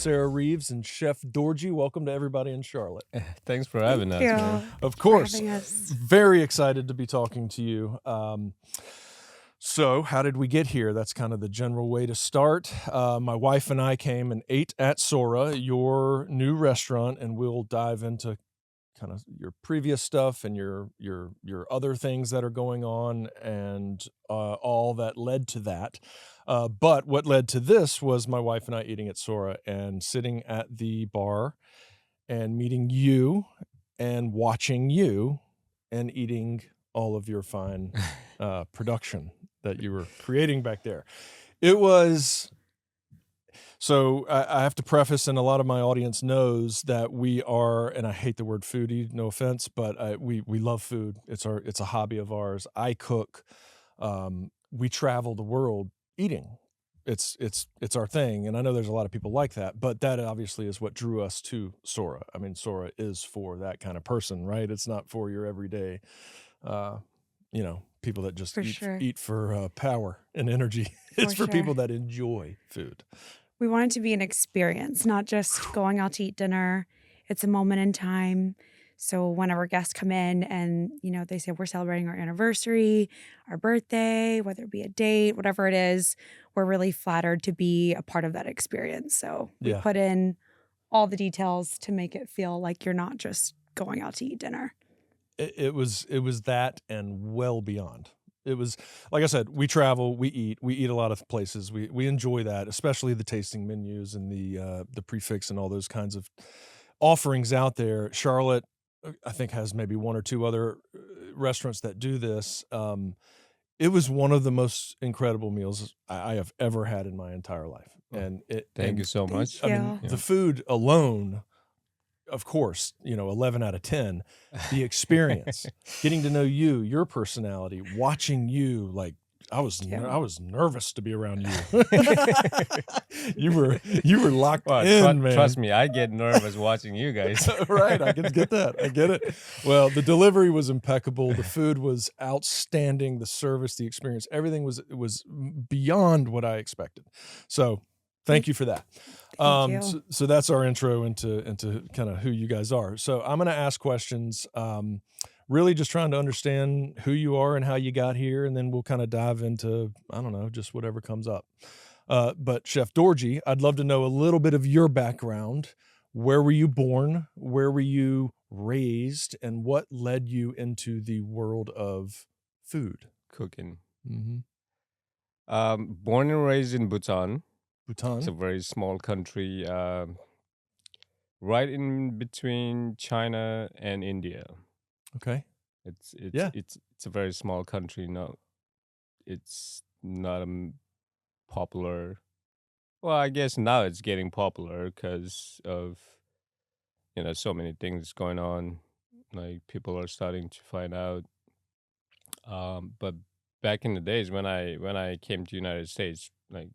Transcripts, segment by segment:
Sara Reeves and Chef Dorji. Welcome to everybody in Charlotte. Thanks for having us, man. Of course. For having us. Very excited to be talking to you. So how did we get here? That's kind of the general way to start. My wife and I came and ate at Sora, your new restaurant, and we'll dive into kind of your previous stuff and your other things that are going on and all that led to that. But what led to this was my wife and I eating at Sora and sitting at the bar and meeting you and watching you and eating all of your fine production that you were creating back there. It was... So I have to preface, and a lot of my audience knows that we are, and I hate the word foodie, no offense, but we love food. It's a hobby of ours. I cook. We travel the world eating. It's our thing, and I know there's a lot of people like that, but that obviously is what drew us to Sora. I mean, Sora is for that kind of person, right? It's not for your everyday, people that just eat for power and energy. It's for people that enjoy food. We want it to be an experience, not just going out to eat dinner. It's a moment in time. So whenever guests come in and, they say we're celebrating our anniversary, our birthday, whether it be a date, whatever it is, we're really flattered to be a part of that experience. So we put in all the details to make it feel like you're not just going out to eat dinner. It was that and well beyond. It was, like I said, we travel, we eat a lot of places. We enjoy that, especially the tasting menus and the prefix and all those kinds of offerings out there. Charlotte, I think, has maybe one or two other restaurants that do this. It was one of the most incredible meals I have ever had in my entire life. Thank you so much. Thank you. I mean, the food alone, of course, 11 out of 10, the experience, getting to know you, your personality, watching you, like I was nervous to be around you. you were locked in, man. Trust me, I get nervous watching you guys. Right, I can get that. I get it. Well, the delivery was impeccable. The food was outstanding. The service, the experience, everything was beyond what I expected. So thank you for that. Thank you. So that's our intro into kind of who you guys are. So I'm going to ask questions, really just trying to understand who you are and how you got here, and then we'll kind of dive into, I don't know, just whatever comes up. But Chef Dorji, I'd love to know a little bit of your background. Where were you born? Where were you raised? And what led you into the world of food? Cooking. Mm-hmm. Born and raised in Bhutan. Bhutan? It's a very small country, right in between China and India. Okay. It's a very small country. No, it's not popular. Well, I guess now it's getting popular because of so many things going on. Like people are starting to find out. But back in the days when I came to United States, like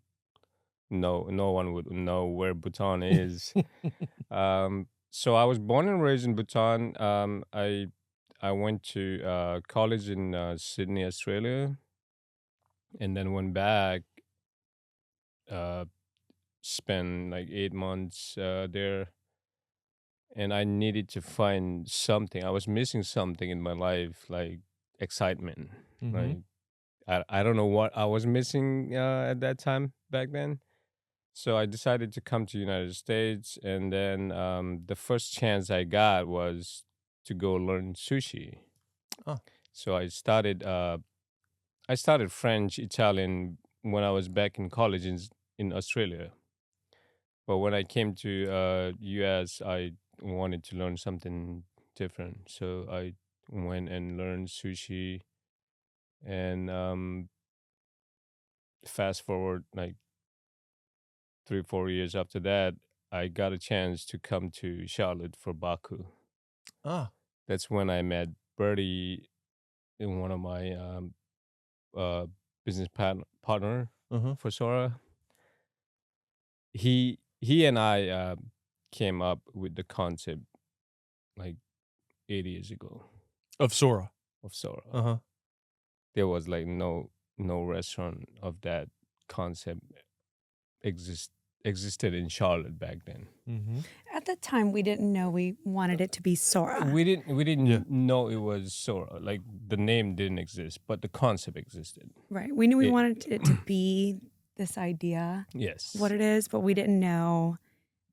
no one would know where Bhutan is. So I was born and raised in Bhutan. I went to college in Sydney, Australia, and then went back. Spent like 8 months there, and I needed to find something. I was missing something in my life, like excitement. Mm-hmm. Like I don't know what I was missing at that time back then. So I decided to come to United States, and then the first chance I got was to go learn sushi. Oh. So I started French, Italian when I was back in college in Australia. But when I came to US, I wanted to learn something different. So I went and learned sushi, and fast forward like 3-4 years after that, I got a chance to come to Charlotte for Baku. Ah. That's when I met Bertie, in one of my business partner for Sora. He and I came up with the concept like 8 years ago Of Sora. of Sora. Uh-huh. There was like no restaurant of that concept exist existed in Charlotte back then. Mm-hmm. At the time, we didn't know we wanted it to be Sora. We didn't Yeah. know it was Sora. Like the name didn't exist, but the concept existed. Right. We knew we It- wanted it to be this idea, Yes. what it is, but we didn't know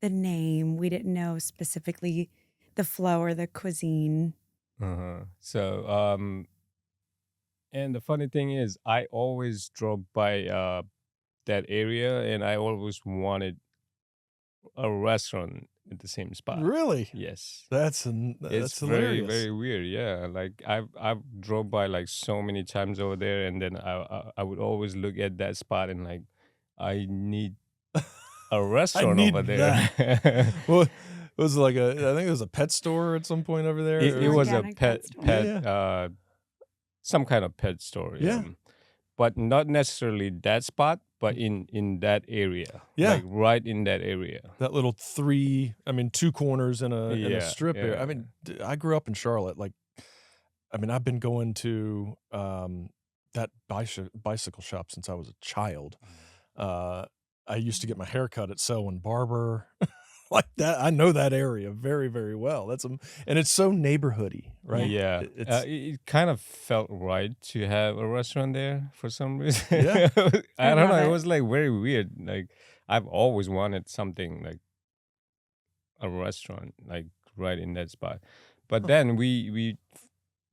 the name. We didn't know specifically the flow or the cuisine. So, and the funny thing is, I always drove by that area, and I always wanted a restaurant at the same spot. Really? Yes. That's It's very, hilarious. very weird. Yeah, like I've drove by like so many times over there, and then I would always look at that spot and like I need a restaurant need over there. Well, it was like I think it was a pet store at some point over there. It was a Organic pet pet store. some kind of pet store. Yeah. But not necessarily that spot, but in that area. Yeah. Like right in that area. that little two corners in a Yeah, strip area. I yeah. mean, I grew up in Charlotte. Like, I mean, I've been going to that bicycle shop since I was a child. I used to get my hair cut at Selwyn Barber. Like that, I know that area very, very well. And it's so neighborhoody, right? Yeah. It kind of felt right to have a restaurant there for some reason. Yeah. I I don't know. love It it. was like very weird. Like I've always wanted something like a restaurant, like right in that spot. But then we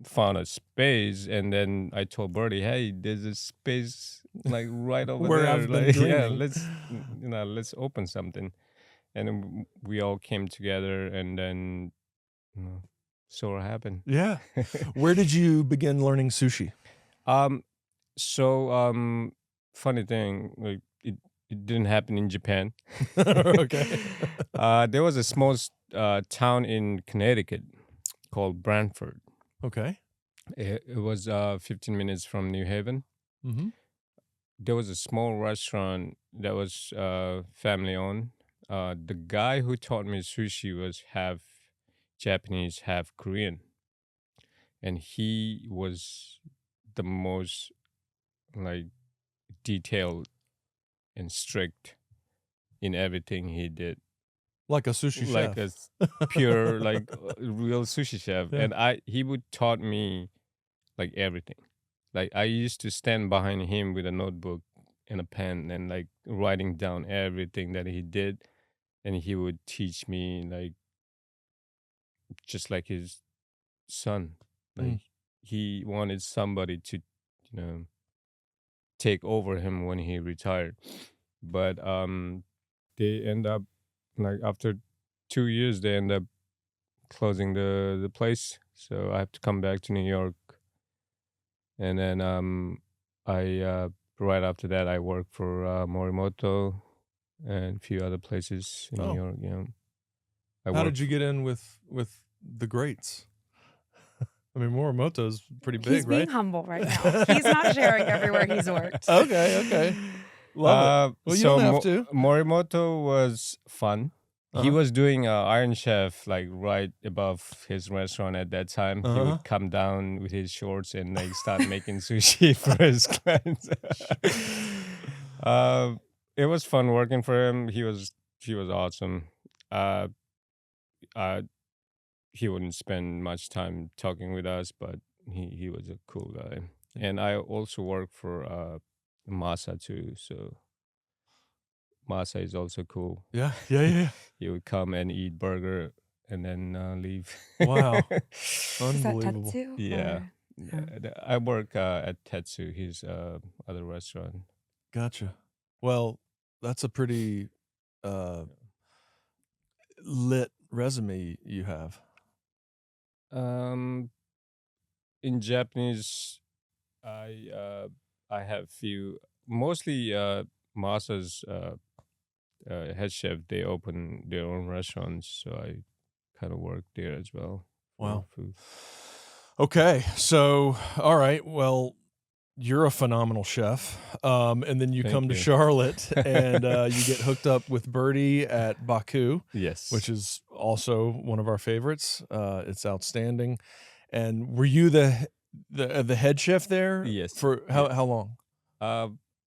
found a space, and then I told Bertie, "Hey, there's a space like right over Where there. I've been Like, dreaming." let's open something." And then we all came together, and then Sora happened. Yeah. Where did you begin learning sushi? So funny thing, like it didn't happen in Japan. Okay. There was a small town in Connecticut called Brantford. Okay. It was 15 minutes from New Haven. Mm-hmm. There was a small restaurant that was family owned. The guy who taught me sushi was half Japanese, half Korean, and he was the most like detailed and strict in everything he did, Like a sushi like chef. a pure like real sushi chef. Yeah. And he would taught me like everything. Like I used to stand behind him with a notebook and a pen and like writing down everything that he did, and he would teach me like just like his son. Like he wanted somebody to take over him when he retired. But they end up like after 2 years they end up closing the place, so I have to come back to New York. And then I right after that I worked for Morimoto and a few other places in New York. How did you get in with the greats? I mean, Morimoto's pretty big, He's being right? humble right now. He's not sharing everywhere he's worked. Okay. Love it. Well, you so don't have to. Morimoto was fun. He Uh-huh. was doing Iron Chef like right above his restaurant at that time. He Uh-huh. would come down with his shorts and like start making sushi for his clients. It was fun working for him. He was awesome. He wouldn't spend much time talking with us, but he was a cool guy. And I also worked for Masa too, so Masa is also cool. Yeah. He would come and eat burger and then leave. Wow. Is that Unbelievable. Tetsu? Yeah. Or- I work at Tetsu, his other restaurant. Gotcha. Well, that's a pretty lit resume you have. In Japanese, I have few, mostly Masa's head chef. They open their own restaurants, so I kind of work there as well. for Wow. food. Okay. So, all right. Well, you're a phenomenal chef. And then you Thank come to you. Charlotte and you get hooked up with Bertie at Baku, Yes. which is also one of our favorites. It's outstanding. And were you the head chef there? Yes. For how long?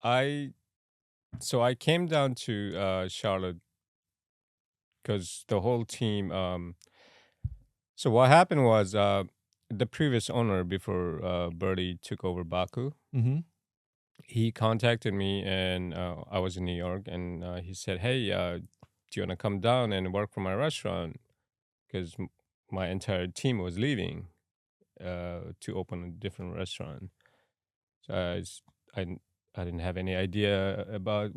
I So I came down to Charlotte because the whole team. So what happened was the previous owner before Birdie took over Baku. Mm-hmm. He contacted me, and I was in New York, and he said, "Hey, do you want to come down and work for my restaurant?" Because my entire team was leaving to open a different restaurant. So I didn't have any idea about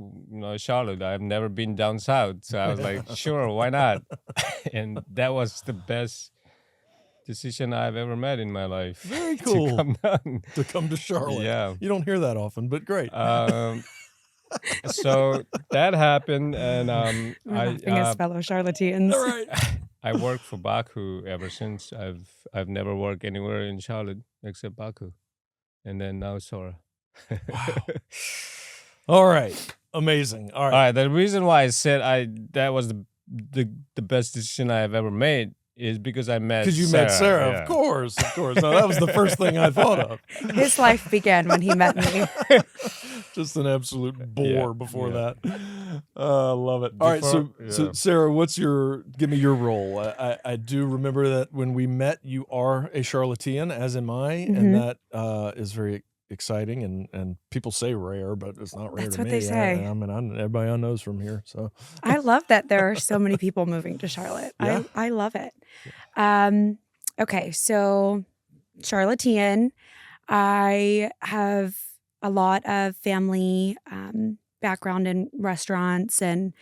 Charlotte. I've never been down south, so I was like, sure, why not? And that was the best decision I've ever made in my life. Very To cool. come down. To come to Charlotte. Yeah. You don't hear that often, but great. So that happened, and We're laughing as fellow Charlotteans. All right. I worked for Baku ever since. I've never worked anywhere in Charlotte except Baku, and then now Sora. Wow. All right. Amazing. All All right. right. The reason why I said that was the best decision I have ever made is because I met Because you Sara. met Sara, Yeah. of course. No, that was the first thing I thought of. His life began when he met me. Just an absolute bore before yeah. that. Love it. All right, so Sara, give me your role. I do remember that when we met, you are a Charlottean, as am I, and that is very exciting, and people say rare, but it's not rare That's to what me. they say. Everybody I know is from here, so. I love that there are so many people moving to Charlotte. Yeah. I love it. Okay, so Charlottean. I have a lot of family background in restaurants, and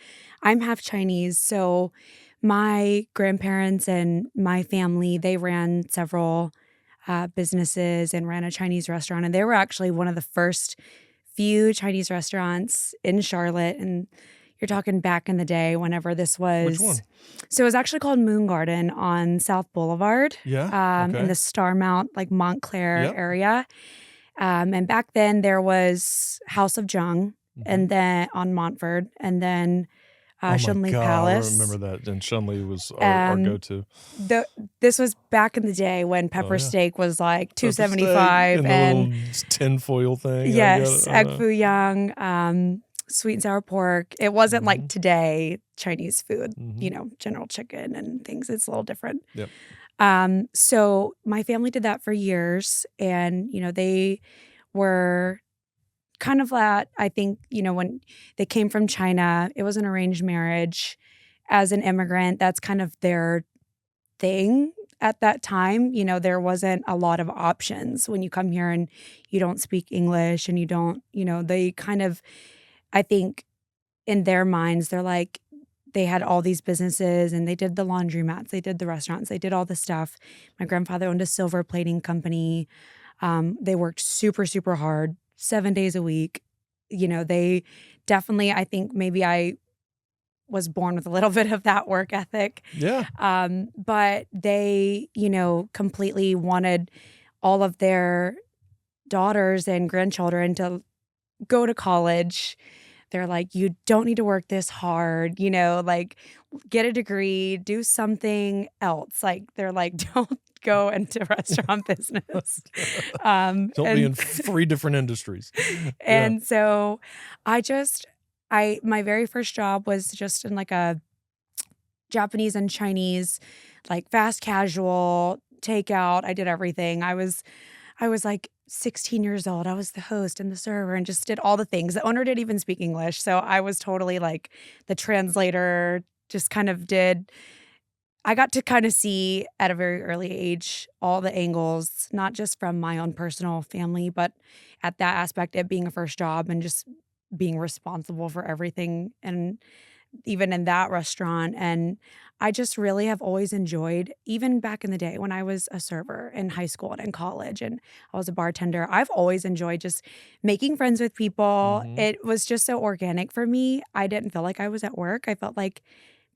I'm half Chinese. So my grandparents and my family, they ran several businesses and ran a Chinese restaurant. And they were actually one of the first few Chinese restaurants in Charlotte. And you're talking back in the day whenever this was. Which one? So it was actually called Moon Garden on South Boulevard. Yeah. In the Starmount, like Montclair area. And back then there was House of Jung, and then on Montford, and then Shunli Palace. I remember that. And Shunli was our go-to. This was back in the day when pepper steak was like $2.75 and the little tinfoil thing. Yes, egg foo young, sweet and sour pork. It wasn't like today Chinese food, General Chicken and things. It's a little different. Yep. So my family did that for years, and they were kind of that. I think when they came from China, it was an arranged marriage. As an immigrant, that's kind of their thing at that time. There wasn't a lot of options when you come here and you don't speak English and you don't. They kind of, I think, in their minds, they're like, they had all these businesses, and they did the laundromats, they did the restaurants, they did all the stuff. My grandfather owned a silver plating company. They worked super, super hard, 7 days a week. They definitely, I think maybe I was born with a little bit of that work ethic. Yeah. But they, completely wanted all of their daughters and grandchildren to go to college. They're like, you don't need to work this hard, like get a degree, do something else. Like they're like, don't go into restaurant business. Don't be in 3 different industries. And so my very first job was just in like a Japanese and Chinese, like fast casual takeout. I did everything. I was like 16 years old. I was the host and the server and just did all the things. The owner didn't even speak English. So I was totally like the translator, just kind of I got to kind of see at a very early age all the angles, not just from my own personal family, but at that aspect, it being a first job and just being responsible for everything. And even in that restaurant. And I just really have always enjoyed, even back in the day when I was a server in high school and in college and I was a bartender, I've always enjoyed just making friends with people. It was just so organic for me. I didn't feel like I was at work. I felt like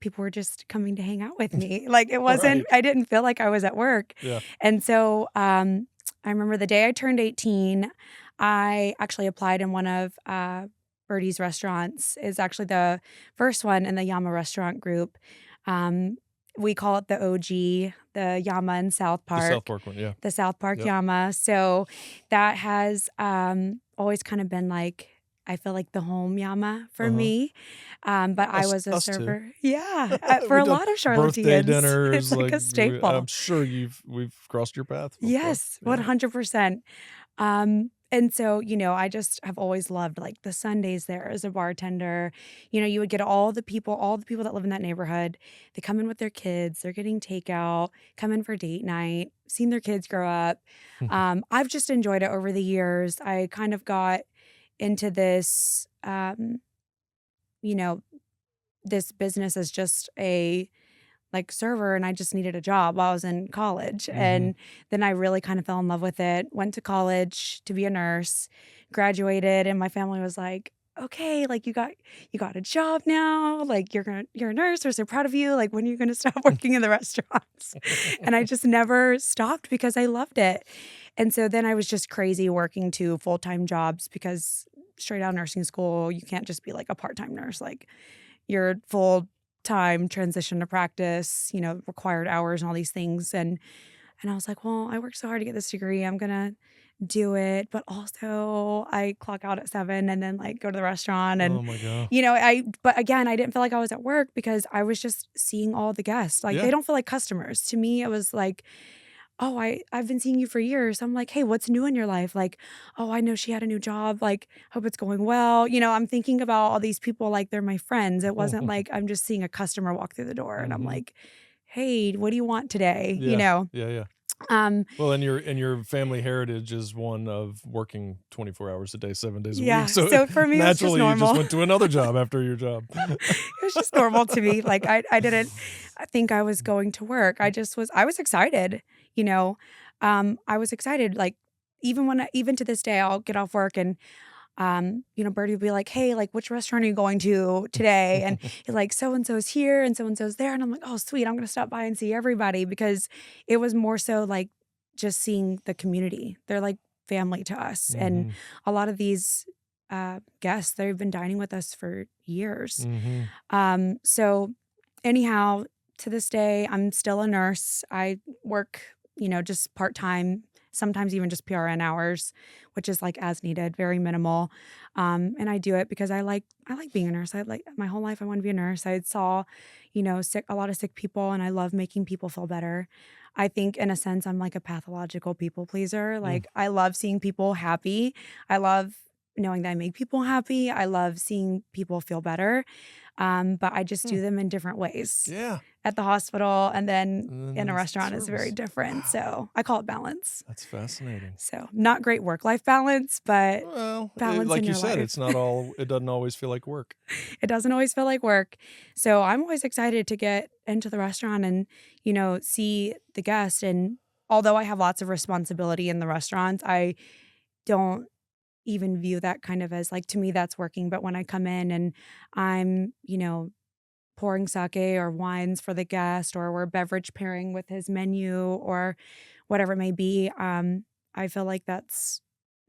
people were just coming to hang out with me. Like it wasn't, I didn't feel like I was at work. Yeah. And so I remember the day I turned 18, I actually applied in one of Birdie's restaurants. Is actually the first one in the Yama restaurant group. We call it the OG, the Yama in South Park. The South Park one, yeah. The South Park Yama. So that has always kind of been like, I feel like the home yama for Uh-huh. me. But I Us was a us too. server. Yeah, for We've a done lot of birthday Charlotteans, it's dinners, like like, a staple. I'm sure we've crossed your path before. Yes, Yeah. 100%. And so, I just have always loved like the Sundays there as a bartender. You would get all the people that live in that neighborhood. They come in with their kids, they're getting takeout, come in for date night, seen their kids grow up. I've just enjoyed it over the years. I kind of got into this, you know, this business as just a like server, and I just needed a job while I was in college. Mhm. And then I really kind of fell in love with it. Went to college to be a nurse, graduated, and my family was like, "Okay, like you got a job now. Like you're a nurse. We're so proud of you. Like when are you gonna stop working in the restaurants?" And I just never stopped because I loved it. And so then I was just crazy working 2 full-time jobs because straight out of nursing school, you can't just be like a part-time nurse. Like your full time transition to practice, required hours and all these things. And I was like, well, I worked so hard to get this degree. I'm gonna do it. But also I clock out at 7 and then like go to the restaurant. And Oh my God. but again, I didn't feel like I was at work because I was just seeing all the guests. Like Yeah. they don't feel like customers. To me, it was like, oh, I've been seeing you for years. I'm like, hey, what's new in your life? Like, oh, I know she had a new job. Like, hope it's going well. I'm thinking about all these people like they're my friends. It wasn't like I'm just seeing a customer walk through the door and I'm Mhm. like, hey, what do you want today? Yeah. Yeah. Um, Well, and your family heritage is one of working 24 hours a day, 7 days a week. yeah. So So for me, it was just naturally, you just normal. went to another job after your job. It was just normal to me. Like I didn't think I was going to work. I was excited, you know. I was excited. Like even to this day, I'll get off work and Birdie would be like, hey, like which restaurant are you going to today? And he's like, so and so's here and so's there. And I'm like, oh sweet, I'm gonna stop by and see everybody because it was more so like just seeing the community. They're like family to us. And Mhm. a lot of these guests, they've been dining with us for years. Mhm. So anyhow, to this day, I'm still a nurse. I work, just part-time, sometimes even just PRN hours, which is like as needed, very minimal. And I do it because I like being a nurse. I like my whole life I wanted to be a nurse. I saw, a lot of sick people and I love making people feel better. I think in a sense I'm like a pathological people pleaser. Mm. Like I love seeing people happy. I love knowing that I make people happy. I love seeing people feel better. But I just do them in different ways. Yeah. At the hospital and then And then in a in restaurant is very service. different. Wow. So I call it balance. That's fascinating. So not great work-life balance, but Well, balance in like you your said, life. it doesn't always feel like work. It doesn't always feel like work. So I'm always excited to get into the restaurant and, see the guest. And although I have lots of responsibility in the restaurants, I don't even view that kind of as like, to me, that's working. But when I come in and I'm, pouring sake or wines for the guest, or we're beverage pairing with his menu or whatever it may be, I feel like that's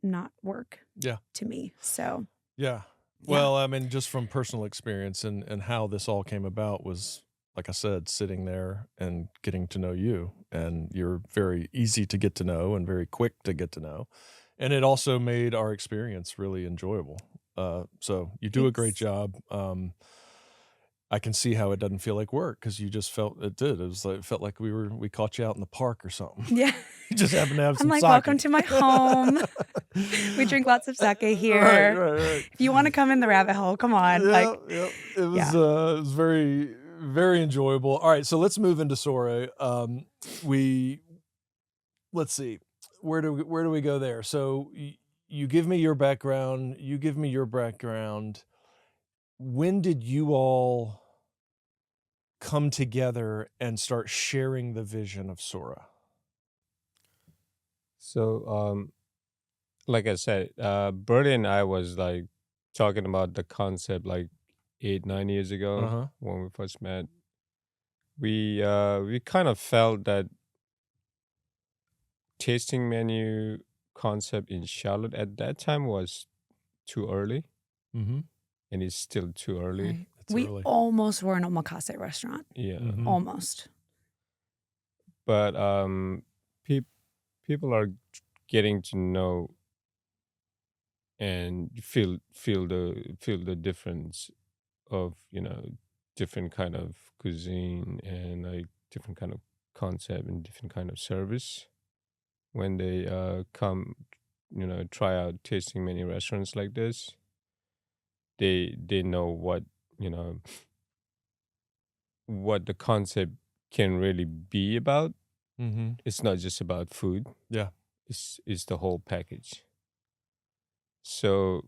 not work Yeah. to me. So Yeah. yeah. Well, I mean, just from personal experience and how this all came about was, like I said, sitting there and getting to know you. And you're very easy to get to know and very quick to get to know. And it also made our experience really enjoyable. So you do a great Thanks. job. I can see how it doesn't feel like work because you just felt it did. It felt like we caught you out in the park or something. Yeah. You just happened to have I'm some like, sake. welcome to my home. We drink lots of sake here. Right. If you want to come in the rabbit hole, come on. Yeah. It was Yeah. it was very, very enjoyable. All right, so let's move into Sora. Let's see. Where do we go there? So you give me your background, you give me your background. When did you all come together and start sharing the vision of Sora? So, like I said, Bertie and I was like talking about the concept like 8, 9 years ago Uh-huh. when we first met. We kind of felt that tasting menu concept in Charlotte at that time was too early, Mhm. and it's still too early. Right. It's We early. almost were an omakase restaurant. Yeah, Mhm. Almost. but people are getting to know and feel the difference of different kind of cuisine and like different kind of concept and different kind of service when they come try out tasting many restaurants like this. They know you know what the concept can really be about. Mm-hmm. It's not just about food. Yeah. It's the whole package. So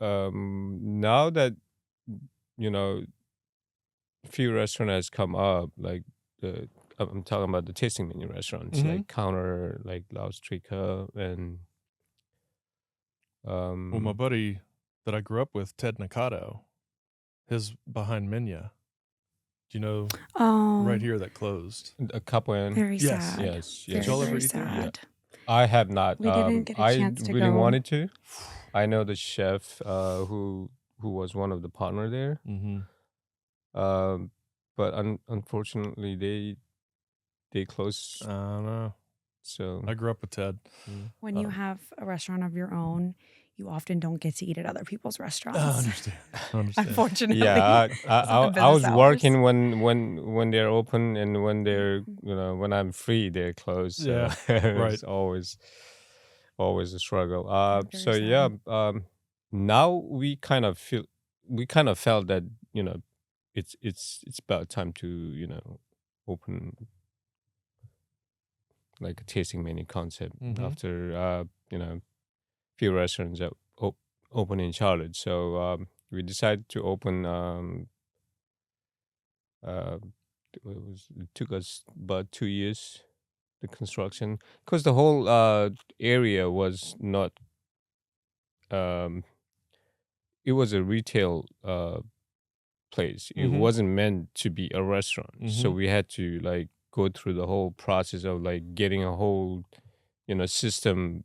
now that you know few restaurant has come up, like the I'm talking about the tasting menu restaurants, Mm-hmm. like Counter, like Laos Trika, and Well, my buddy that I grew up with, Ted Nakato, his behind Minya, do you know, right Oh, here that closed? a couple and very Yes. sad. yes, Did yes. y'all ever Very eat there? Yeah, sad. I have not. We didn't get a I chance to really go. wanted to. I know the chef who was one of the partner there. Mm-hmm. But unfortunately they closed. I don't know. So I grew up with Ted. When you have a restaurant of your own, you often don't get to eat at other people's I restaurants. understand. I understand. Unfortunately, yeah, it's not the I business was hours. working when they're open, and when they're when I'm free they're closed. So Yeah, right. it's always a struggle. Very So yeah, sad. now we kind of felt that it's about time to open like a tasting menu concept Mhm. after few restaurants that open in Charlotte. So we decided to open. It took us about 2 years, the construction, because the whole area was not. It was a retail place. It Mhm. wasn't meant to be a restaurant. So Mhm. we had to like go through the whole process of like getting a whole system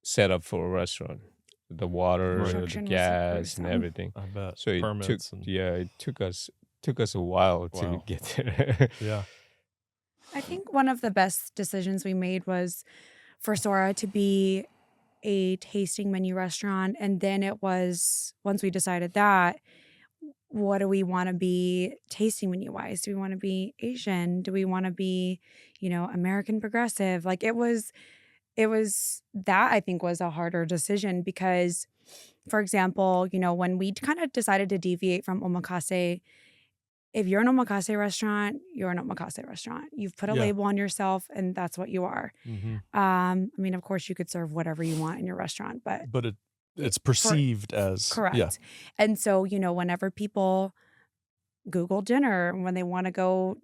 set up for a restaurant, the water, the Construction was gas, and gruesome. everything. I bet. So it took Permits and it took us a while to Wow. get there. yeah. I think one of the best decisions we made was for Sora to be a tasting menu restaurant. And then it was, once we decided that, what do we want to be tasting menu wise? Do we want to be Asian? Do we want to be, American progressive? Like it was that I think was a harder decision because, for example, when we kind of decided to deviate from omakase, if you're an omakase restaurant, you're an omakase restaurant. You've put a Yeah. label on yourself and that's what you are. Mm-hmm. I mean, of course you could serve whatever you want in your restaurant, but But it's perceived as correct. Yeah. And so, whenever people Google dinner, when they want to go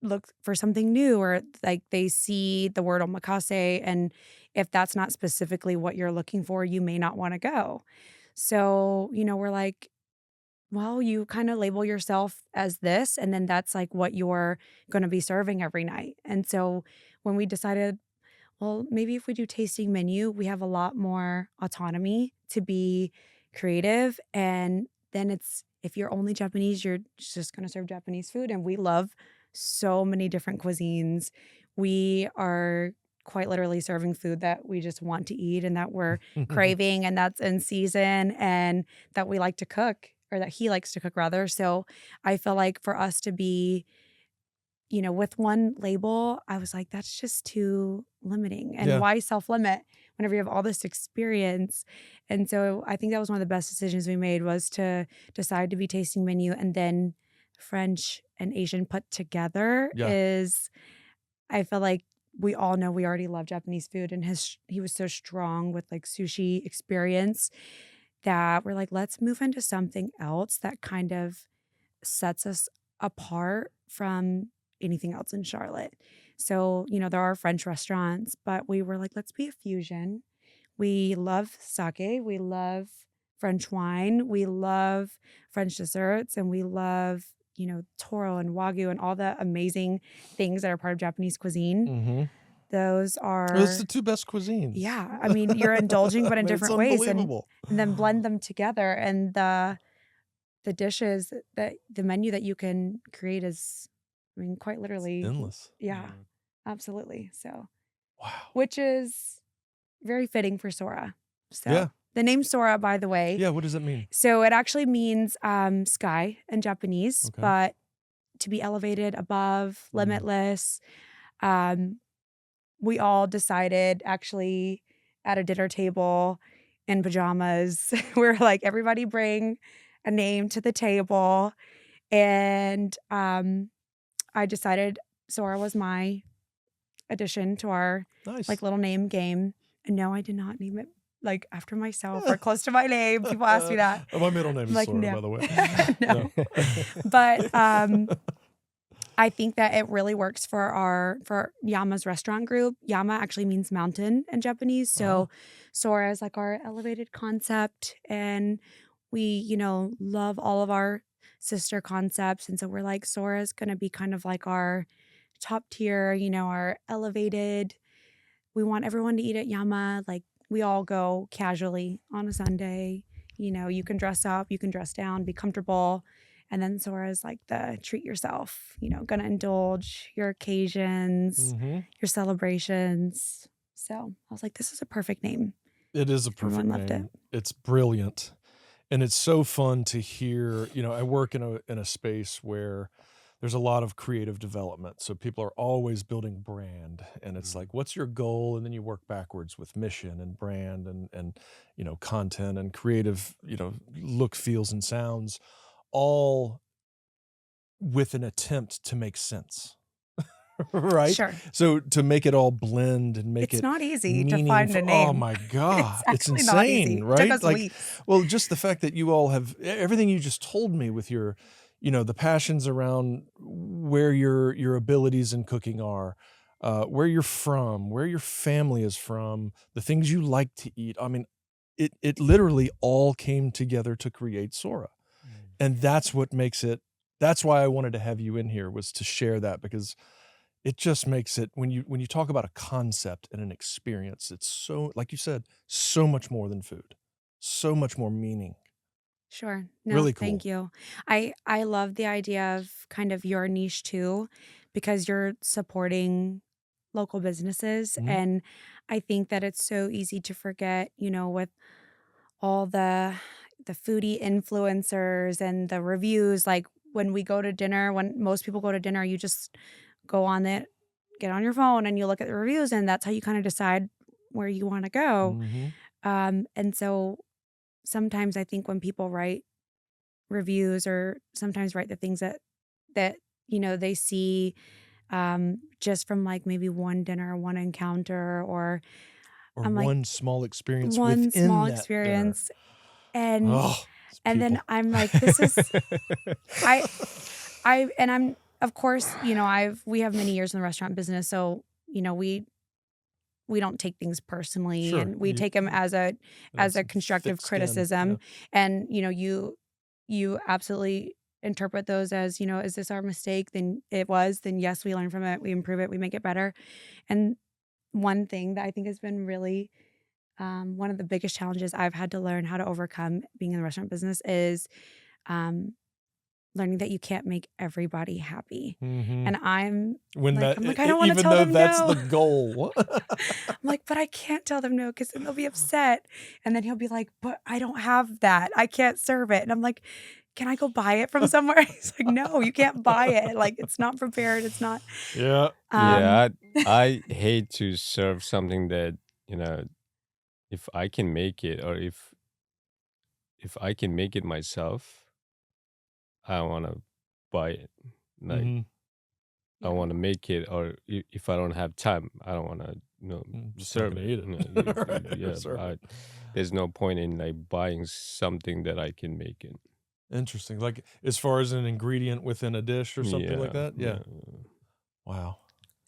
look for something new or like they see the word omakase, and if that's not specifically what you're looking for, you may not want to go. So, we're like, well, you kind of label yourself as this, and then that's like what you're going to be serving every night. And so when we decided, well, maybe if we do tasting menu, we have a lot more autonomy to be creative. And then if you're only Japanese, you're just going to serve Japanese food. And we love so many different cuisines. We are quite literally serving food that we just want to eat and that we're craving and that's in season and that we like to cook, or that he likes to cook rather. So I feel like for us to be, with one label, I was like, that's just too limiting. And Yeah. why self-limit whenever you have all this experience? And so I think that was one of the best decisions we made, was to decide to be tasting menu, and then French and Asian put together Yeah. is, I feel like we all know we already love Japanese food, and he was so strong with like sushi experience that we're like, let's move into something else that kind of sets us apart from anything else in Charlotte. So, there are French restaurants, but we were like, let's be a fusion. We love sake, we love French wine, we love French desserts, and we love, toro and wagyu and all the amazing things that are part of Japanese cuisine. Mm-hmm. Those It's the are, two best cuisines. yeah, I mean, you're indulging, but in I mean, different it's ways, unbelievable. and then blend them together. And the dishes, that the menu that you can create is, I mean, quite literally Endless. Yeah, absolutely. So, Wow. which is very fitting for Sora. So Yeah. The name Sora, by the way. Yeah, what does it mean? So it actually means sky in Japanese, Okay. but to be elevated above, limitless. We all decided actually at a dinner table in pajamas, we were like, everybody bring a name to the table. And I decided Sora was my addition to our Nice. like little name game. And no, I did not name it like after myself or close to my name. People ask me that. My middle name is Like, Sora, no. by the way. No. But I think that it really works for Yama's restaurant group. Yama actually means mountain in Japanese. So Sora is like our elevated concept. And we, love all of our sister concepts. And so we're like, Sora is going to be kind of like our top tier, our elevated. We want everyone to eat at Yama. Like we all go casually on a Sunday. You can dress up, you can dress down, be comfortable. And then Sora is like the treat yourself, gonna indulge your occasions, your celebrations. So I was like, this is a perfect name. It is a perfect Everyone loved name. It's brilliant. And it's so fun to hear, I work in a space where there's a lot of creative development. So people are always building brand, and it's like, what's your goal? And then you work backwards with mission and brand and content and creative, look, feels, and sounds, all with an attempt to make sense. Right? Sure. So to make it all blend and make It's it not easy meaningful. to find a name. Oh my God. It's it's actually not easy. insane, It right? took us weeks. Well, just the fact that you all have everything you just told me with your, the passions around where your abilities in cooking are, where you're from, where your family is from, the things you like to eat. I mean, it literally all came together to create Sora. And that's what makes it, that's why I wanted to have you in here, was to share that, because it just makes it, when you talk about a concept and an experience, it's so, like you said, so much more than food, so much more meaning. Sure. No, Really cool. thank you. I love the idea of kind of your niche too, because you're supporting local businesses. And I think that it's so easy to forget, with all the foodie influencers and the reviews. Like when we go to dinner, when most people go to dinner, you just go on it, get on your phone and you look at the reviews, and that's how you kind of decide where you want to go. And so sometimes I think when people write reviews, or sometimes write the things that they see just from like maybe one dinner, one encounter, or I'm like, one small experience one within small that experience. dinner. And then I'm like, this is I'm of course, we have many years in the restaurant business, so we don't take things personally. Sure. And we take them as a constructive criticism. And you absolutely interpret those as, is this our mistake? Then it was, then yes, we learn from it, we improve it, we make it better. And one thing that I think has been really one of the biggest challenges I've had to learn how to overcome being in the restaurant business is learning that you can't make everybody happy. And I'm like, I don't want to tell them no. Even though that's the goal. I'm like, but I can't tell them no, because then they'll be upset. And then he'll be like, but I don't have that. I can't serve it. And I'm like, can I go buy it from somewhere? He's like, no, you can't buy it. Like, it's not prepared. It's not. Yeah. I hate to serve something that, if I can make it, or if I can make it myself, I want to buy it. Like, I want to make it, or if I don't have time, I don't want to serve it. Eat it. Yeah, there's no point in like buying something that I can make it. Interesting. Like as far as an ingredient within a dish or something like that? Yeah. Wow.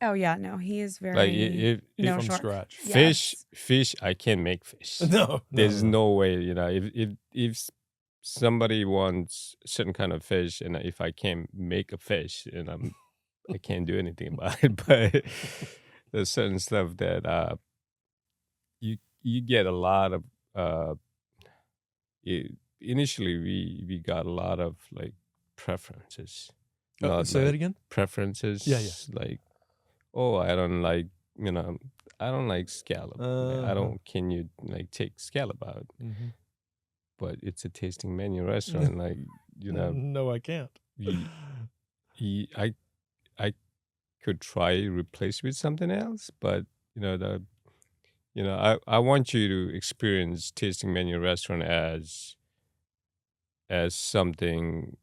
Oh yeah, no, he is very like if from short. scratch. Fish, I can make fish. No. There's no way, if somebody wants a certain kind of fish, and if I can't make a fish, and I can't do anything about it. But there's certain stuff that you get a lot of. Initially, we got a lot of like preferences. Say that again. Preferences. Yeah. Like, oh, I don't like you know, I don't like scallop. I don't. Can you like take scallop out? Mhm. But it's a tasting menu restaurant. Like No, I can't. you, I could try replace with something else, but you know the I want you to experience tasting menu restaurant as something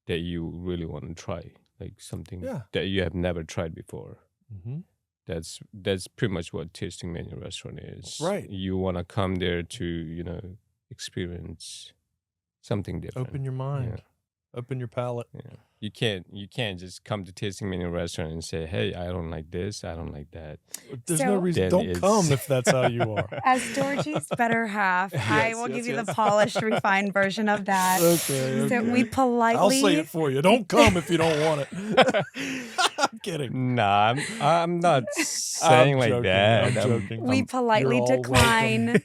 that you really want to try, like something Yeah. that you have never tried before. Mhm. That's pretty much what tasting menu restaurant is. Right. You want to come there to experience something different. Open your mind. Open your palate. Yeah. You can't just come to tasting menu restaurant and say, "Hey, I don't like this, I don't like that." There's no So- reason. Then Don't come if that's how you are. As Dorji's better half, I will give you the polished, refined version of that. Okay. So we politely. I'll say it for you. Don't come if you don't want it. I'm kidding. Nah, I'm not saying I'm like joking. that. I'm joking. We politely You're all decline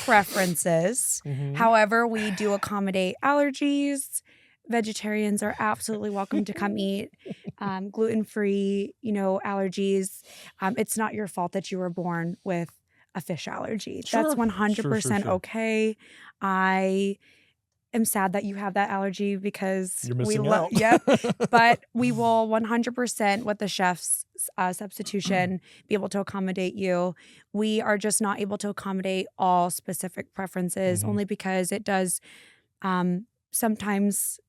preferences. Mhm. However, we do accommodate allergies. Vegetarians are absolutely welcome to come eat. Gluten-free, allergies. It's not your fault that you were born with a fish allergy. Sure. That's 100% Sure. okay. I am sad that you have that allergy because You're missing we out. Yep. But we will 100% with the chef's substitution be able to accommodate you. We are just not able to accommodate all specific preferences Mhm. only because it does sometimes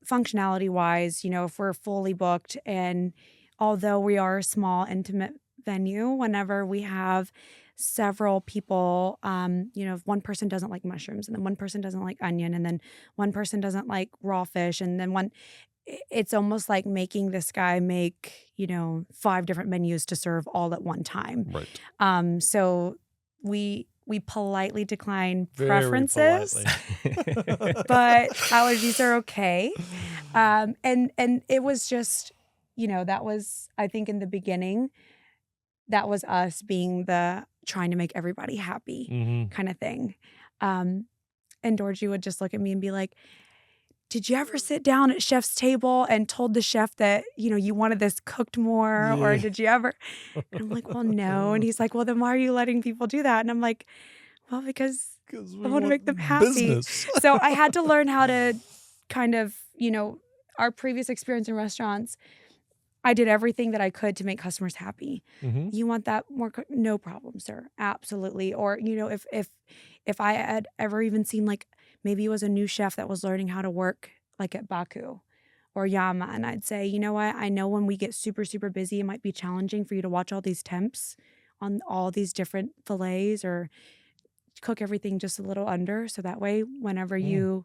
functionality wise, if we're fully booked, and although we are a small, intimate venue, whenever we have several people, if one person doesn't like mushrooms and then one person doesn't like onion and then one person doesn't like raw fish and then it's almost like making this guy make, 5 different menus to serve all at one time. Right. So we politely decline Very preferences, politely. but allergies are okay. And it was just, that was, I think in the beginning, that was us being the trying to make everybody happy Mhm. kind of thing. And Dorji would just look at me and be like, did you ever sit down at chef's table and told the chef that, you wanted this cooked more? Or Yeah. did you ever? And I'm like, well, no. And he's like, well, then why are you letting people do that? And I'm like, well, because 'Cause I we want to want make them happy. business. So I had to learn how to kind of, our previous experience in restaurants, I did everything that I could to make customers happy. Mhm. You want that more? No problem, sir. Absolutely. Or, if I had ever even seen like maybe it was a new chef that was learning how to work like at Baku or Yama, and I'd say, you know what? I know when we get super, super busy, it might be challenging for you to watch all these temps on all these different fillets or cook everything just a little under. So that way, whenever you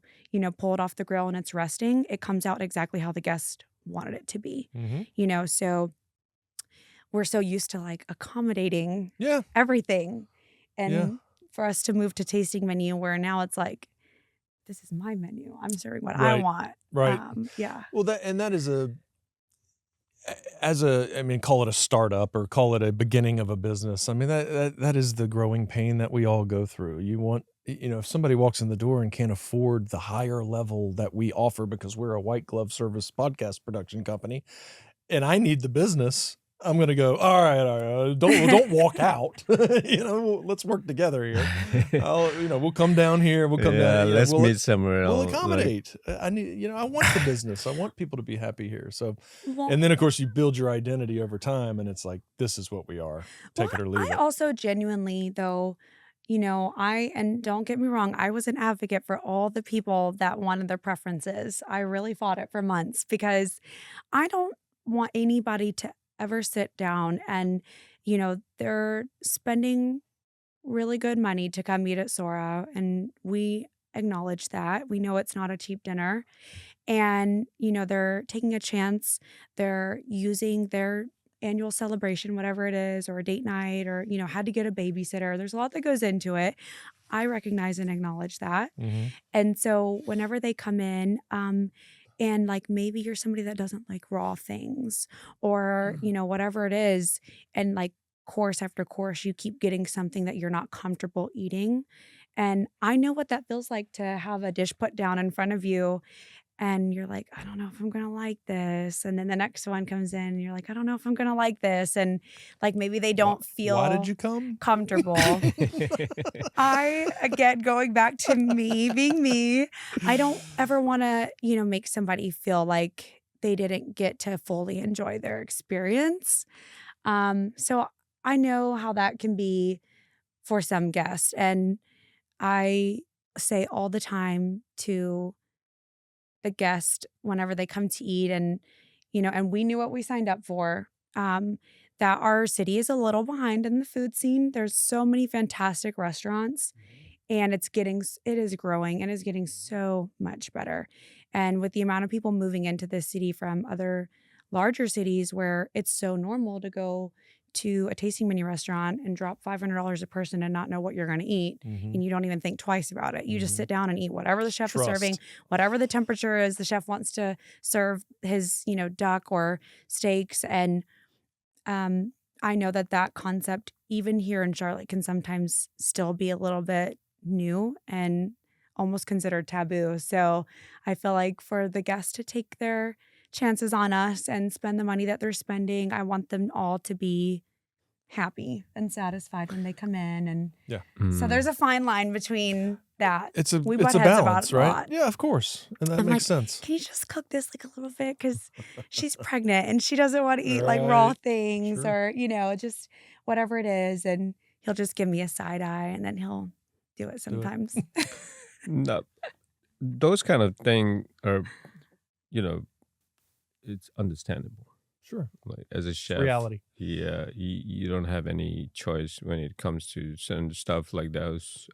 pull it off the grill and it's resting, it comes out exactly how the guest wanted it to be. Mhm. So we're so used to like accommodating Yeah. everything. And Yeah. for us to move to tasting menu where now it's like, this is my menu. I'm serving what I Right. want. Right. Yeah. Well, that is call it a startup or call it a beginning of a business. I mean, that is the growing pain that we all go through. You want, if somebody walks in the door and can't afford the higher level that we offer because we're a white glove service podcast production company, and I need the business, I'm going to go, all right, don't walk out. Let's work together here. We'll come down here. We'll come down. Let's meet somewhere We'll else. accommodate. I need, I want the business. I want people to be happy here. So, Well, and then of course you build your identity over time, and it's like, this is what we are. Take it or leave I it. also genuinely though, and don't get me wrong, I was an advocate for all the people that wanted their preferences. I really fought it for months because I don't want anybody to ever sit down and, they're spending really good money to come eat at Sora. And we acknowledge that. We know it's not a cheap dinner. And, they're taking a chance. They're using their annual celebration, whatever it is, or a date night, or, had to get a babysitter. There's a lot that goes into it. I recognize and acknowledge that. Mhm. And so whenever they come in, and like maybe you're somebody that doesn't like raw things or, whatever it is, and like course after course, you keep getting something that you're not comfortable eating. And I know what that feels like to have a dish put down in front of you and you're like, I don't know if I'm gonna like this. And then the next one comes in and you're like, I don't know if I'm gonna like this. And like maybe they don't Why did feel you come? comfortable. Again, going back to me being me, I don't ever want to, make somebody feel like they didn't get to fully enjoy their experience. So I know how that can be for some guests. And I say all the time to the guest whenever they come to eat and we knew what we signed up for, that our city is a little behind in the food scene. There's so many fantastic restaurants and it is growing and is getting so much better. And with the amount of people moving into this city from other larger cities where it's so normal to go to a tasting menu restaurant and drop $500 a person and not know what you're going to eat, and you don't even think twice about it. You just sit down and eat whatever the chef is serving, whatever the temperature is the chef wants to serve his, duck or steaks. And I know that concept, even here in Charlotte, can sometimes still be a little bit new and almost considered taboo. So I feel like for the guests to take their chances on us and spend the money that they're spending, I want them all to be happy and satisfied when they come in. And so there's a fine line between that. We butt It's a heads about balance, it a right? lot. Yeah, of course. And that I'm makes like, sense. can you just cook this like a little bit? Because she's pregnant and she doesn't want to eat like raw Right. things Sure. or, just whatever it is. And he'll just give me a side eye and then he'll do it sometimes. No, those kind of thing are, it's understandable. Sure. Like as a chef, Reality. yeah, you don't have any choice when it comes to certain stuff like those.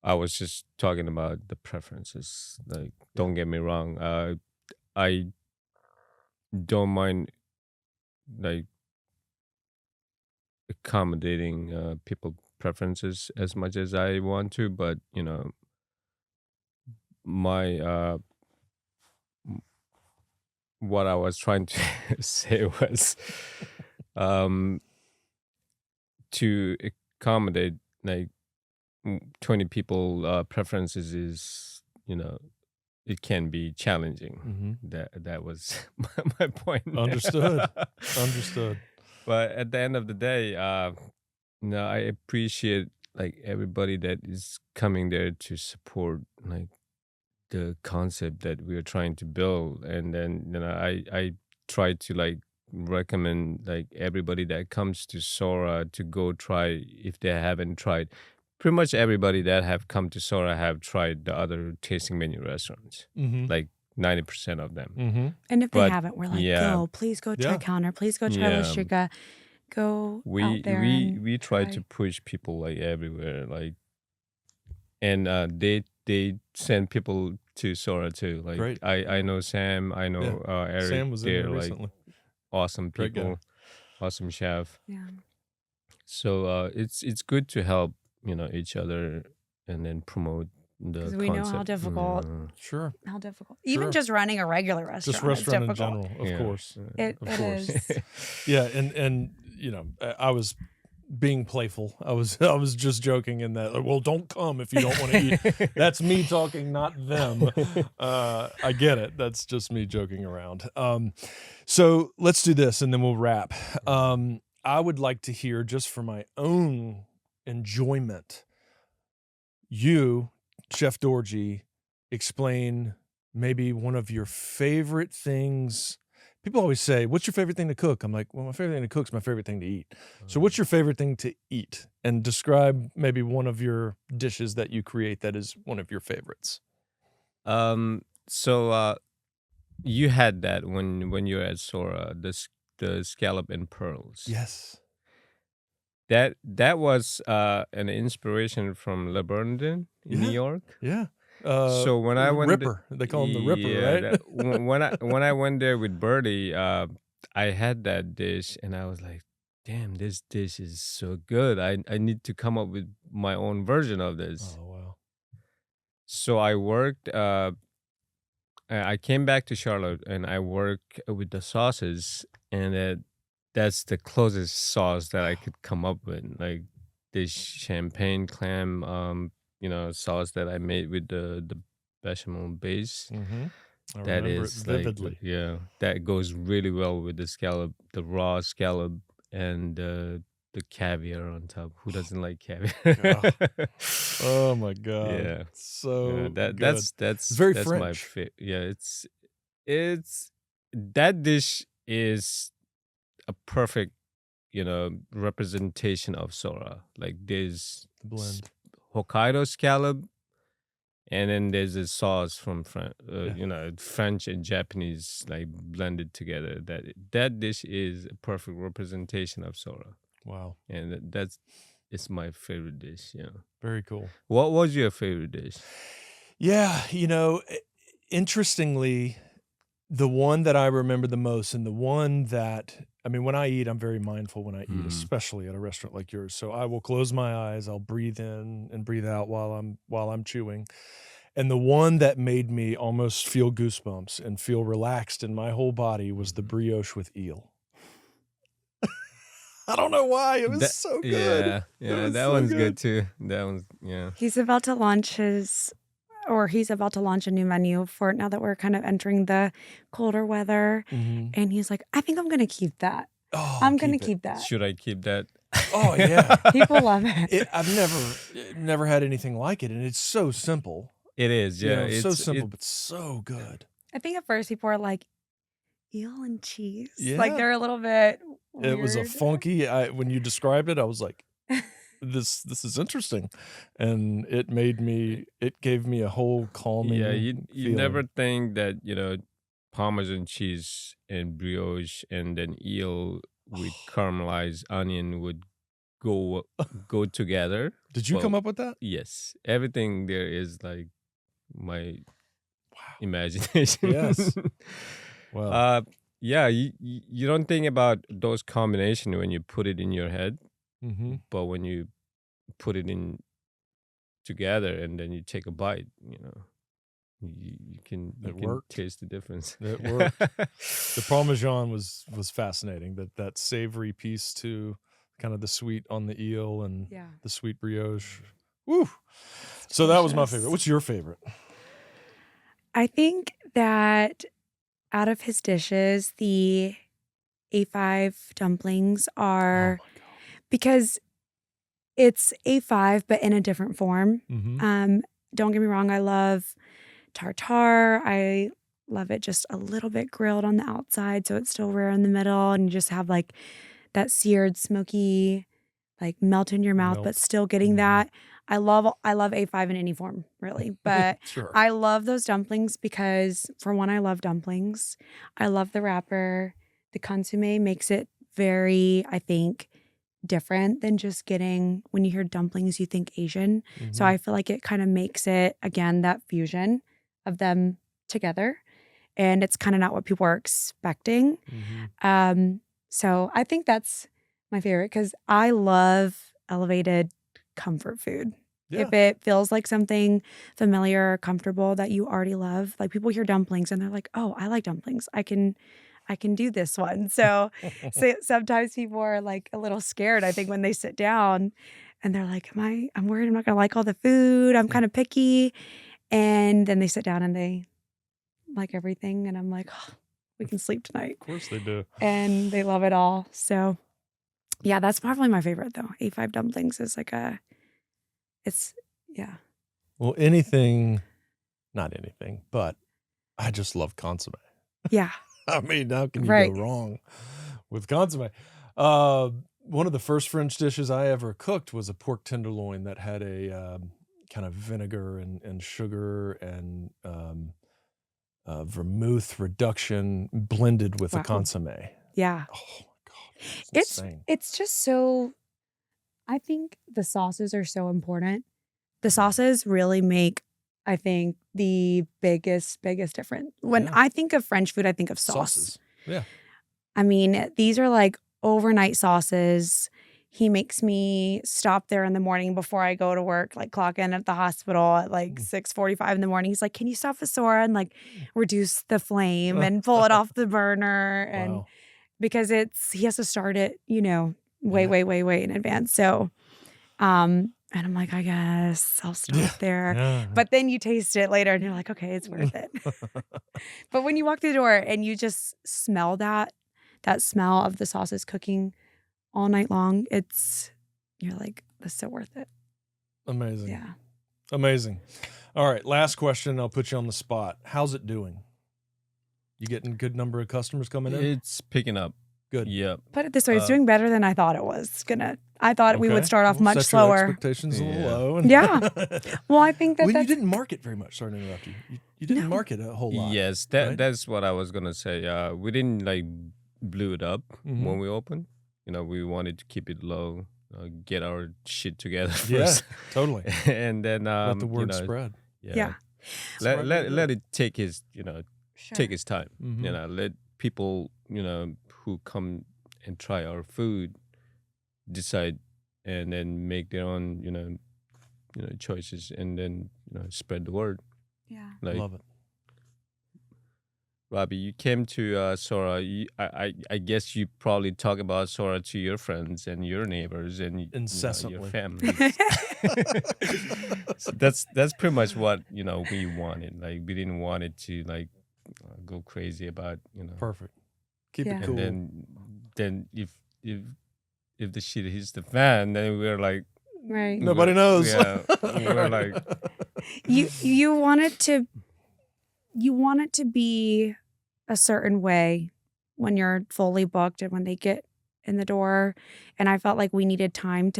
I was just talking about the preferences. Like, don't get me wrong. I don't mind like accommodating people preferences as much as I want to, but my what I was trying to say was to accommodate like 20 people preferences is it can be challenging. That was my point. Understood. But at the end of the day, I appreciate like everybody that is coming there to support like the concept that we are trying to build. And then I try to like recommend like everybody that comes to Sora to go try if they haven't tried. Pretty much everybody that have come to Sora have tried the other tasting menu restaurants, like 90% of them. And if they But haven't, we're like, yeah, please go try Yeah. Counter, please go try yeah, Listrica, go out there and we try to push people like everywhere, like, and they send people to Sora too. Like Great. I know Sam, I know Eric. Sam was in They're there like recently. awesome Great guy. people, awesome chef. Yeah. So it's good to help each other and then promote the Because we know how concept. difficult, Sure. even Sure. just running a regular restaurant Just is restaurant in difficult. general, of Yeah. course. It Of course. is. Yeah, and I was being playful. I was just joking in that. Well, don't come if you don't want to eat. That's me talking, not them. I get it. That's just me joking around. So let's do this, and then we'll wrap. I would like to hear, just for my own enjoyment, you, Chef Dorji, explain maybe one of your favorite things. People always say, what's your favorite thing to cook? I'm like, well, my favorite thing to cook is my favorite thing to eat. So what's your favorite thing to eat? And describe maybe one of your dishes that you create that is one of your favorites. So you had that when you were at Sora, the scallop and pearls. Yes. That was an inspiration from Le Bernardin in New York. Yeah. So when I went Ripper, they call him the Ripper, yeah, right? when I went there with Birdie, I had that dish and I was like, damn, this dish is so good. I need to come up with my own version of this. Oh, wow. So I worked. I came back to Charlotte and I worked with the sauces, and that's the closest sauce that I could come up with, like this champagne clam, sauce that I made with the bechamel base. I That remember it is like, vividly. yeah, that goes really well with the scallop, the raw scallop, and the caviar on top. Who doesn't like caviar? Oh my God. Yeah, So that good. It's very that's my French. yeah. It's that dish is a perfect, representation of Sora. Like there's The blend. Hokkaido scallop, and then there's a sauce from Yeah. French and Japanese like blended together. That dish is a perfect representation of Sora, Wow. and it's my favorite dish. Very cool. What was your favorite dish? Yeah, interestingly, the one that I remember the most, and the one that, I mean, when I eat, I'm very mindful when I eat, especially at a restaurant like yours. So I will close my eyes, I'll breathe in and breathe out while I'm chewing. And the one that made me almost feel goosebumps and feel relaxed in my whole body was the brioche with eel. I don't know why. It was so good. Yeah, that one's good too. That one's, yeah. He's about to launch a new menu for it now that we're kind of entering the colder weather. And he's like, I think I'm going to keep that. Oh, I'm going to keep that. Should I keep that? Oh yeah. People love it. I've never had anything like it, and it's so simple. It is, yeah. It's so simple, but so good. I think at first people are like, eel and cheese. Yeah. Like they're a little bit weird. It was a funky, when you described it, I was like, this is interesting. And it gave me a whole calming you never think that, Parmesan cheese and brioche and then eel with caramelized onion would go together. Did you come up with that? Yes. Everything there is like my imagination. Yes. Wow. Yeah, you don't think about those combinations when you put it in your head, but when you put it in together and then you take a bite, you can taste the difference. It worked. The Parmesan was fascinating. That savory piece too, kind of the sweet on the eel and the sweet brioche. Woo! So that was my favorite. What's your favorite? I think that out of his dishes, the A5 dumplings are, because it's A5 but in a different form. Don't get me wrong, I love tartare. I love it just a little bit grilled on the outside so it's still rare in the middle, and you just have like that seared, smoky, like melt in your mouth, but still getting that. I love A5 in any form, really. But Sure. I love those dumplings because, for one, I love dumplings. I love the wrapper. The consommé makes it very, I think, different than just getting, when you hear dumplings, you think Asian. So I feel like it kind of makes it, again, that fusion of them together. And it's kind of not what people are expecting. So I think that's my favorite because I love elevated comfort food. Yeah. If it feels like something familiar or comfortable that you already love, like people hear dumplings and they're like, oh, I like dumplings. I can do this one. So sometimes people are like a little scared, I think, when they sit down and they're like, I'm worried I'm not going to like all the food. I'm kind of picky. And then they sit down and they like everything. And I'm like, oh, we can sleep tonight. Of course they do. And they love it all. So yeah, that's probably my favorite though. A5 dumplings is like Well, not anything, but I just love consommé. Yeah. I mean, how can you go wrong with consommé? One of the first French dishes I ever cooked was a pork tenderloin that had a kind of vinegar and sugar and vermouth reduction blended with a consommé. Yeah. Oh my God. It's insane. It's just so, I think the sauces are so important. The sauces really make, I think, the biggest difference. When I think of French food, I think of sauce. Yeah. I mean, these are like overnight sauces. He makes me stop there in the morning before I go to work, like clock in at the hospital at like 6:45 in the morning. He's like, can you stop the Sora and like reduce the flame and pull it off the burner? And because he has to start it, way in advance. So And I'm like, I guess I'll Yeah. stop there. Yeah. But then you taste it later and you're like, okay, it's worth it. But when you walk through the door and you just smell that smell of the sauces cooking all night long, you're like, this is so worth it. Amazing. Yeah. Amazing. All right, last question. I'll put you on the spot. How's it doing? You getting a good number of customers coming in? It's picking up. Good. Yep. Put it this way, it's doing better than I thought it was gonna. I thought we would start off We'll much set your slower. expectations a little Yeah. low. Yeah. Well, I think Well, you that's didn't market very much. Sorry to interrupt you. You didn't No. market a whole lot. Yes, right? that's what I was gonna say. We didn't like blew it up Mhm. when we opened. We wanted to keep it low, get our shit together Yeah, first, totally. and then Let the word spread. yeah. let Spread let, the let word. it take his take his time. Mhm. Let people who come and try our food decide, and then make their own choices, and then spread the word. Yeah. Like Love it. Robbie, you came to Sora. I guess you probably talk about Sora to your friends and your neighbors and your Incessantly. family. So that's pretty much what we wanted. Like, we didn't want it to go crazy about Perfect. Keep Yeah. it cool. And then if the shit hits the fan, then we're like, Right. Nobody knows. Yeah, we're like, You want it to be a certain way when you're fully booked and when they get in the door. And I felt like we needed some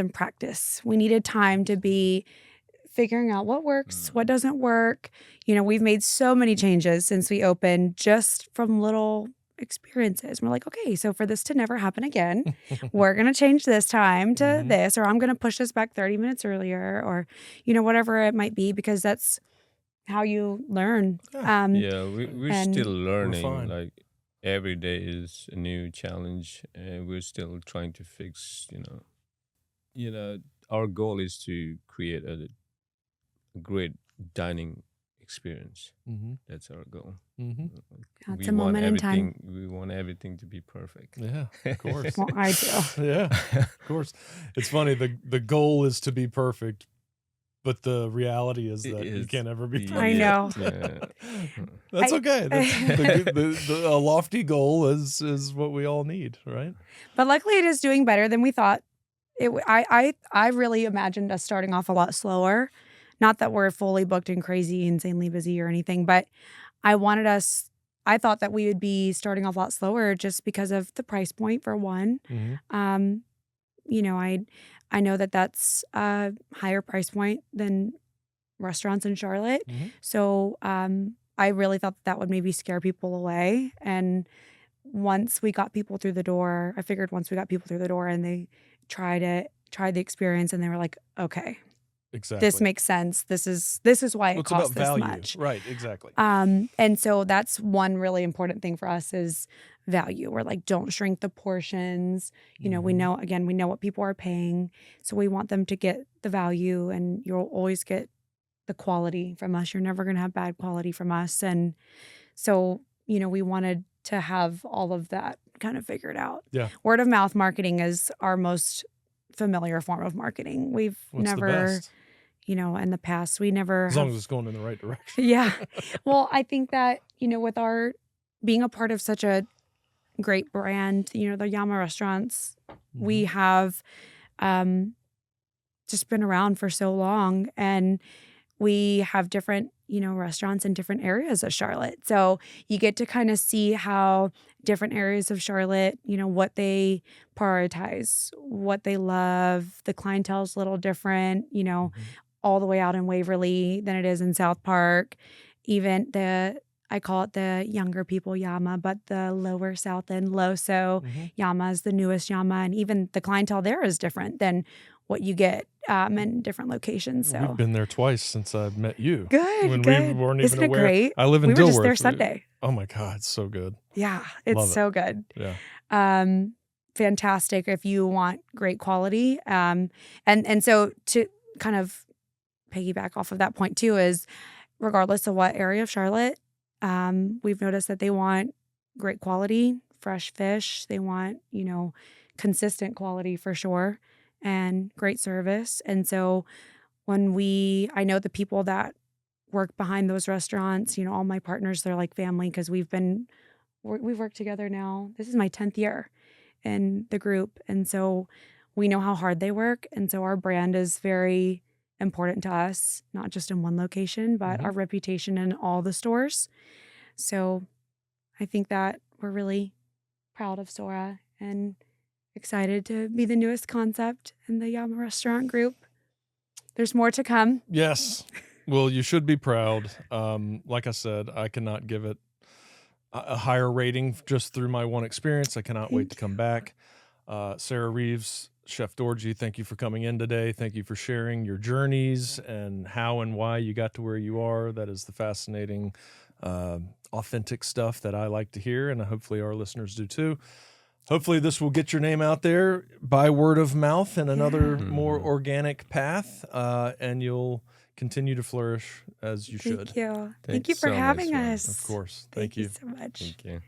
practice. We needed time to be figuring out what works, what doesn't work. We've made so many changes since we opened just from little experiences. We're like, okay, so for this to never happen again, we're going to change this time to Mhm. this, or I'm going to push this back 30 minutes earlier, or, whatever it might be, because that's how you learn. Yeah. yeah, we're and still learning. fine. Like, every day is a new challenge, and we're still trying to fix. Our goal is to create a great dining experience. Mhm. That's our goal. Mhm. That's We a want moment in time. everything. We want everything to be perfect. Yeah, of course. Well, I do. Yeah, of course. It's funny. The goal is to be perfect, but the reality is that you can't ever be perfect. I know. Yeah. That's I- okay. A lofty goal is what we all need, right? But luckily, it is doing better than we thought. I really imagined us starting off a lot slower. Not that we're fully booked and crazy, insanely busy or anything, but I thought that we would be starting off a lot slower just because of the price point, for one. Mhm. I know that that's a higher price point than restaurants in Charlotte. Mhm. So I really thought that would maybe scare people away. And once we got people through the door, I figured once we got people through the door and they tried the experience, and they were like, okay, Exactly. this makes sense. This is why it It's costs about this value, much. right? Exactly. And so that's one really important thing for us is value. We're like, don't shrink the portions. We Mhm. know what people are paying. So we want them to get the value, and you'll always get the quality from us. You're never going to have bad quality from us. And so, we wanted to have all of that kind of figured out. Yeah. Word of mouth marketing is our most familiar form of marketing. We've What's the never, best? in the past, we never As have. long as it's going in the right direction. Yeah. Well, I think that, with our being a part of such a great brand, the Yama restaurants, we Mhm. have just been around for so long, and we have different, restaurants in different areas of Charlotte. So you get to kind of see how different areas of Charlotte, what they prioritize, what they love. The clientele's a little different, Mhm. all the way out in Waverly than it is in South Park. Even I call it the younger people Yama, but the lower South End Loso Mhm. Yama is the newest Yama. And even the clientele there is different than what you get in different locations. So We've been there twice since I've met you. good, When good. we weren't Isn't even it aware. great? I live in We were Dilworth. just there Sunday. Oh my God, it's so good. Yeah, it's Love it. so good. Yeah. Fantastic if you want great quality. And so to kind of piggyback off of that point too is regardless of what area of Charlotte, we've noticed that they want great quality, fresh fish. They want, consistent quality for sure. and great service. And so I know the people that work behind those restaurants, all my partners, they're like family because we've worked together now. This is my 10th year in the group. And so we know how hard they work. And so our brand is very important to us, not just in one location, but our reputation in all the stores. So I think that we're really proud of Sora and excited to be the newest concept in the Yama restaurant group. There's more to come. Yes. Well, you should be proud. Like I said, I cannot give it a higher rating just through my one experience. I cannot wait to come back. Sara Reeves, Chef Dorji, thank you for coming in today. Thank you for sharing your journeys and how and why you got to where you are. That is the fascinating, authentic stuff that I like to hear, and hopefully our listeners do too. Hopefully this will get your name out there by word of mouth and another more organic path, and you'll continue to flourish as you should. Thank you. Thank Thanks you for so much, having man. us. Of course. Thank you. you so much. Thank you.